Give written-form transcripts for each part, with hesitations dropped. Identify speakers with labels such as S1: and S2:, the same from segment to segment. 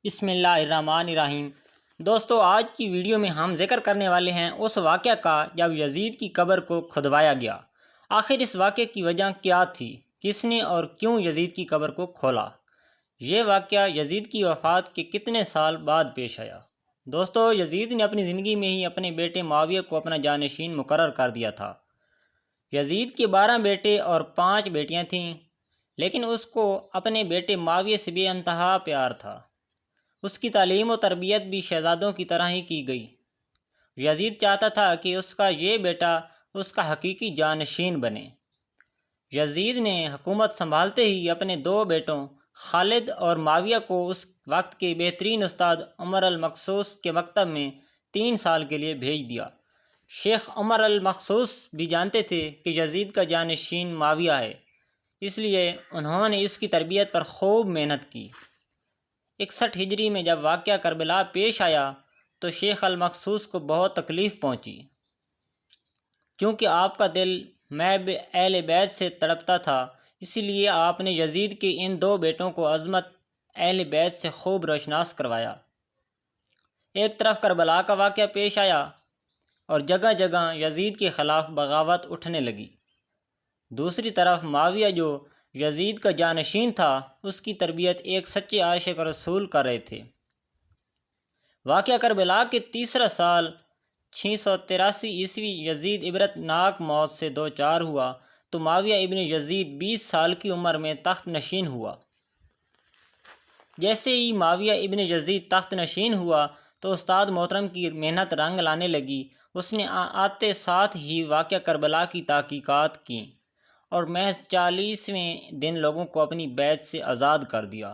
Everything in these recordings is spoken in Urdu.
S1: بسم اللہ الرحمن الرحیم۔ دوستو، آج کی ویڈیو میں ہم ذکر کرنے والے ہیں اس واقعہ کا جب یزید کی قبر کو کھدوایا گیا۔ آخر اس واقعے کی وجہ کیا تھی؟ کس نے اور کیوں یزید کی قبر کو کھولا؟ یہ واقعہ یزید کی وفات کے کتنے سال بعد پیش آیا؟ دوستو، یزید نے اپنی زندگی میں ہی اپنے بیٹے معاویہ کو اپنا جانشین مقرر کر دیا تھا۔ یزید کے 12 بیٹے اور 5 بیٹیاں تھیں، لیکن اس کو اپنے بیٹے معاویہ سے بے انتہا پیار تھا۔ اس کی تعلیم و تربیت بھی شہزادوں کی طرح ہی کی گئی۔ یزید چاہتا تھا کہ اس کا یہ بیٹا اس کا حقیقی جانشین بنے۔ یزید نے حکومت سنبھالتے ہی اپنے 2 بیٹوں خالد اور معاویہ کو اس وقت کے بہترین استاد عمر المخصوص کے مکتب میں 3 سال کے لیے بھیج دیا۔ شیخ عمر المخصوص بھی جانتے تھے کہ یزید کا جانشین معاویہ ہے، اس لیے انہوں نے اس کی تربیت پر خوب محنت کی۔ 61 ہجری میں جب واقعہ کربلا پیش آیا تو شیخ المخصوص کو بہت تکلیف پہنچی، چونکہ آپ کا دل محب اہل بیت سے تڑپتا تھا۔ اسی لیے آپ نے یزید کے ان 2 بیٹوں کو عظمت اہل بیت سے خوب روشناس کروایا۔ ایک طرف کربلا کا واقعہ پیش آیا اور جگہ جگہ یزید کے خلاف بغاوت اٹھنے لگی۔ دوسری طرف معاویہ جو یزید کا جانشین تھا، اس کی تربیت ایک سچے عاشق رسول کر رہے تھے۔ واقعہ کربلا کے تیسرا سال 683 عیسوی یزید عبرت ناک موت سے دوچار ہوا تو معاویہ ابن یزید 20 سال کی عمر میں تخت نشین ہوا۔ جیسے ہی معاویہ ابن یزید تخت نشین ہوا تو استاد محترم کی محنت رنگ لانے لگی۔ اس نے آتے ساتھ ہی واقعہ کربلا کی تحقیقات کیں اور محض 40ویں دن لوگوں کو اپنی بیعت سے آزاد کر دیا۔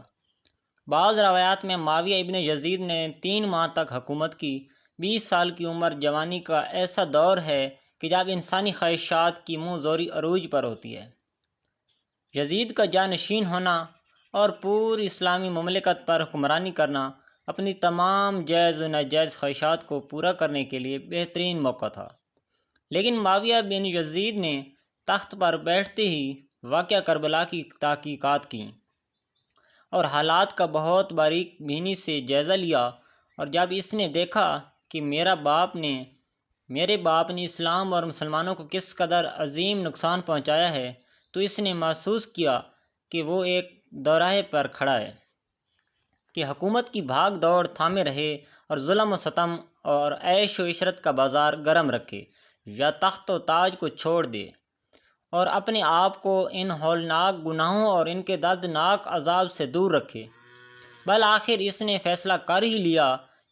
S1: بعض روایات میں معاویہ ابن یزید نے 3 ماہ تک حکومت کی۔ 20 سال کی عمر جوانی کا ایسا دور ہے کہ جب انسانی خواہشات کی منہ زوری عروج پر ہوتی ہے۔ یزید کا جانشین ہونا اور پوری اسلامی مملکت پر حکمرانی کرنا اپنی تمام جائز و ناجائز خواہشات کو پورا کرنے کے لیے بہترین موقع تھا۔ لیکن معاویہ بن یزید نے تخت پر بیٹھتے ہی واقعہ کربلا کی تحقیقات کیں اور حالات کا بہت باریک بینی سے جائزہ لیا، اور جب اس نے دیکھا کہ میرے باپ نے اسلام اور مسلمانوں کو کس قدر عظیم نقصان پہنچایا ہے، تو اس نے محسوس کیا کہ وہ ایک دوراہے پر کھڑا ہے کہ حکومت کی بھاگ دوڑ تھامے رہے اور ظلم و ستم اور عیش و عشرت کا بازار گرم رکھے، یا تخت و تاج کو چھوڑ دے اور اپنے آپ کو ان ہولناک گناہوں اور ان کے دردناک عذاب سے دور رکھے۔ بالآخر اس نے فیصلہ کر ہی لیا۔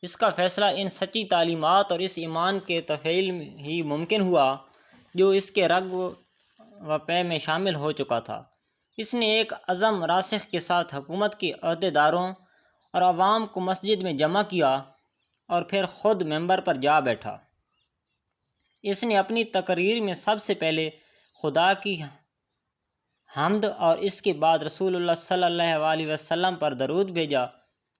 S1: اس کا فیصلہ ان سچی تعلیمات اور اس ایمان کے تفعیل ہی ممکن ہوا جو اس کے رگ و پے میں شامل ہو چکا تھا۔ اس نے ایک عزم راسخ کے ساتھ حکومت کے عہدیداروں اور عوام کو مسجد میں جمع کیا اور پھر خود ممبر پر جا بیٹھا۔ اس نے اپنی تقریر میں سب سے پہلے خدا کی حمد اور اس کے بعد رسول اللہ صلی اللہ علیہ وسلم پر درود بھیجا۔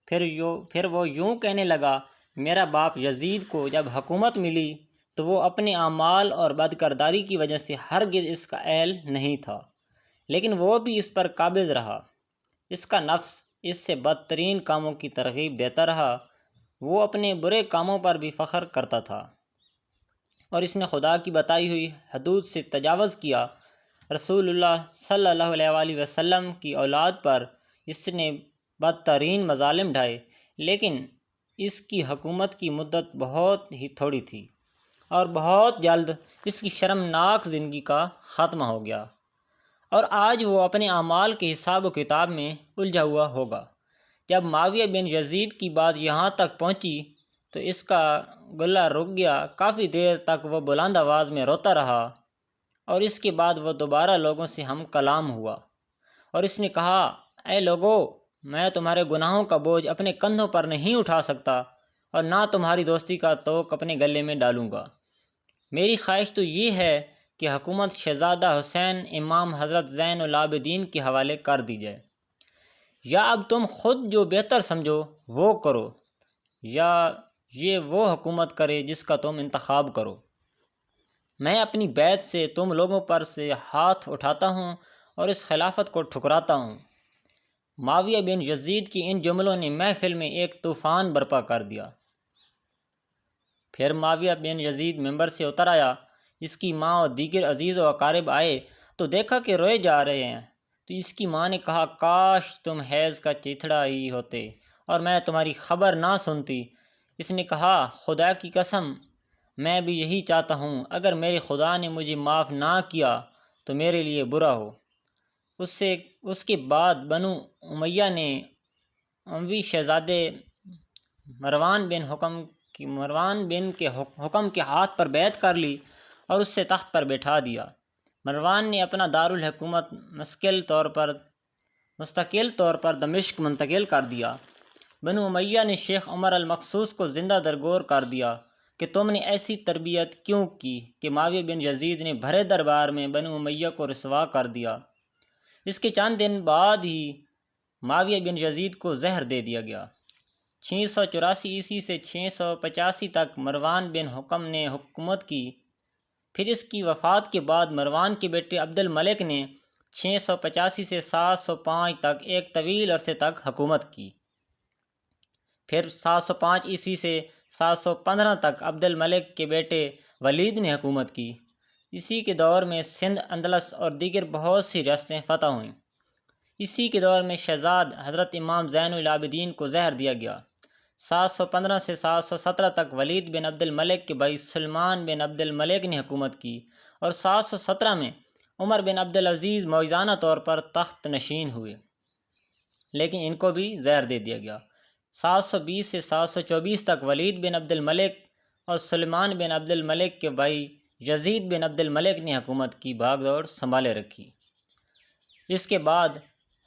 S1: پھر وہ یوں کہنے لگا، میرا باپ یزید کو جب حکومت ملی تو وہ اپنے اعمال اور بدکرداری کی وجہ سے ہرگز اس کا اہل نہیں تھا، لیکن وہ بھی اس پر قابض رہا۔ اس کا نفس اس سے بدترین کاموں کی ترغیب دیتا رہا۔ وہ اپنے برے کاموں پر بھی فخر کرتا تھا اور اس نے خدا کی بتائی ہوئی حدود سے تجاوز کیا۔ رسول اللہ صلی اللہ علیہ وسلم کی اولاد پر اس نے بدترین مظالم ڈھائے، لیکن اس کی حکومت کی مدت بہت ہی تھوڑی تھی اور بہت جلد اس کی شرمناک زندگی کا خاتمہ ہو گیا، اور آج وہ اپنے اعمال کے حساب و کتاب میں الجھا ہوا ہوگا۔ جب معاویہ بن یزید کی بات یہاں تک پہنچی تو اس کا گلہ رک گیا۔ کافی دیر تک وہ بلند آواز میں روتا رہا اور اس کے بعد وہ دوبارہ لوگوں سے ہم کلام ہوا اور اس نے کہا، اے لوگو، میں تمہارے گناہوں کا بوجھ اپنے کندھوں پر نہیں اٹھا سکتا اور نہ تمہاری دوستی کا توق اپنے گلے میں ڈالوں گا۔ میری خواہش تو یہ ہے کہ حکومت شہزادہ حسین امام حضرت زین العابدین کے حوالے کر دی جائے، یا اب تم خود جو بہتر سمجھو وہ کرو، یا یہ وہ حکومت کرے جس کا تم انتخاب کرو۔ میں اپنی بیعت سے تم لوگوں پر سے ہاتھ اٹھاتا ہوں اور اس خلافت کو ٹھکراتا ہوں۔ معاویہ بن یزید کی ان جملوں نے محفل میں ایک طوفان برپا کر دیا۔ پھر معاویہ بن یزید ممبر سے اتر آیا۔ اس کی ماں اور دیگر عزیز و اقارب آئے تو دیکھا کہ روئے جا رہے ہیں، تو اس کی ماں نے کہا، کاش تم حیض کا چیتھڑا ہی ہوتے اور میں تمہاری خبر نہ سنتی۔ اس نے کہا، خدا کی قسم میں بھی یہی چاہتا ہوں، اگر میرے خدا نے مجھے معاف نہ کیا تو میرے لیے برا ہو۔ اس کے بعد بنو امیہ نے اموی شہزادے مروان بن کے حکم کے ہاتھ پر بیعت کر لی اور اس سے تخت پر بیٹھا دیا۔ مروان نے اپنا دارالحکومت مستقل طور پر دمشق منتقل کر دیا۔ بنو امیہ نے شیخ عمر المخصوص کو زندہ درگور کر دیا کہ تم نے ایسی تربیت کیوں کی کہ معاویہ بن یزید نے بھرے دربار میں بنو امیہ کو رسوا کر دیا۔ اس کے چند دن بعد ہی معاویہ بن یزید کو زہر دے دیا گیا۔ 684 عیسوی سے 685 تک مروان بن حکم نے حکومت کی۔ پھر اس کی وفات کے بعد مروان کے بیٹے عبد الملک نے 685 سے 705 تک ایک طویل عرصے تک حکومت کی۔ پھر 705 عیسوی سے 715 تک عبد الملک کے بیٹے ولید نے حکومت کی۔ اسی کے دور میں سندھ، اندلس اور دیگر بہت سی ریاستیں فتح ہوئیں۔ اسی کے دور میں شہزاد حضرت امام زین العابدین کو زہر دیا گیا۔ 715 سے 717 تک ولید بن عبد الملک کے بھائی سلمان بن عبد الملک نے حکومت کی اور 717 میں عمر بن عبد العزیز موجزانہ طور پر تخت نشین ہوئے، لیکن ان کو بھی زہر دے دیا گیا۔ 720 سے 724 تک ولید بن عبد الملک اور سلمان بن عبد الملک کے بھائی یزید بن عبد الملک نے حکومت کی بھاگ دوڑ سنبھالے رکھی۔ اس کے بعد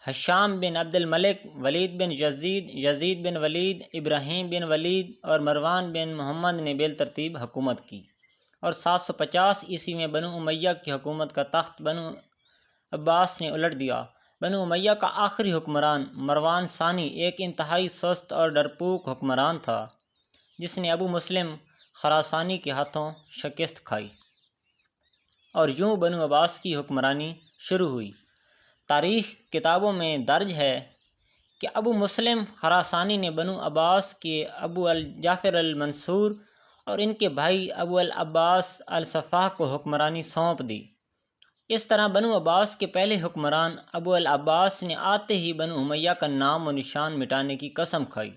S1: ہشام بن عبد الملک، ولید بن یزید، یزید بن ولید، ابراہیم بن ولید اور مروان بن محمد نے بالترتیب حکومت کی، اور 750 عیسوی میں بنو امیہ کی حکومت کا تخت بنو عباس نے الٹ دیا۔ بنو امیہ کا آخری حکمران مروان ثانی ایک انتہائی سست اور ڈرپوک حکمران تھا، جس نے ابو مسلم خراسانی کے ہاتھوں شکست کھائی، اور یوں بنو عباس کی حکمرانی شروع ہوئی۔ تاریخ کتابوں میں درج ہے کہ ابو مسلم خراسانی نے بنو عباس کے ابو الجعفر المنصور اور ان کے بھائی ابو العباس الصفاح کو حکمرانی سونپ دی۔ اس طرح بنو عباس کے پہلے حکمران ابو العباس نے آتے ہی بنو امیہ کا نام و نشان مٹانے کی قسم کھائی۔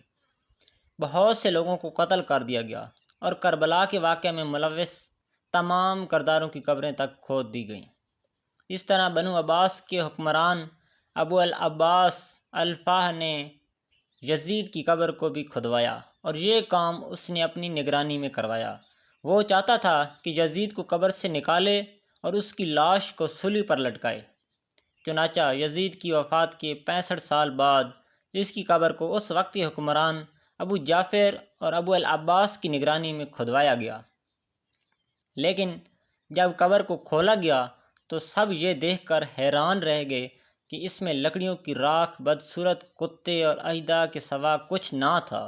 S1: بہت سے لوگوں کو قتل کر دیا گیا اور کربلا کے واقعہ میں ملوث تمام کرداروں کی قبریں تک کھود دی گئیں۔ اس طرح بنو عباس کے حکمران ابو العباس الفاح نے یزید کی قبر کو بھی کھدوایا، اور یہ کام اس نے اپنی نگرانی میں کروایا۔ وہ چاہتا تھا کہ یزید کو قبر سے نکالے اور اس کی لاش کو سولی پر لٹکائے۔ چنانچہ یزید کی وفات کے 65 سال بعد اس کی قبر کو اس وقتی حکمران ابو جعفر اور ابو العباس کی نگرانی میں کھدوایا گیا۔ لیکن جب قبر کو کھولا گیا تو سب یہ دیکھ کر حیران رہ گئے کہ اس میں لکڑیوں کی راکھ، بدصورت کتے اور اژدہا کے سوا کچھ نہ تھا۔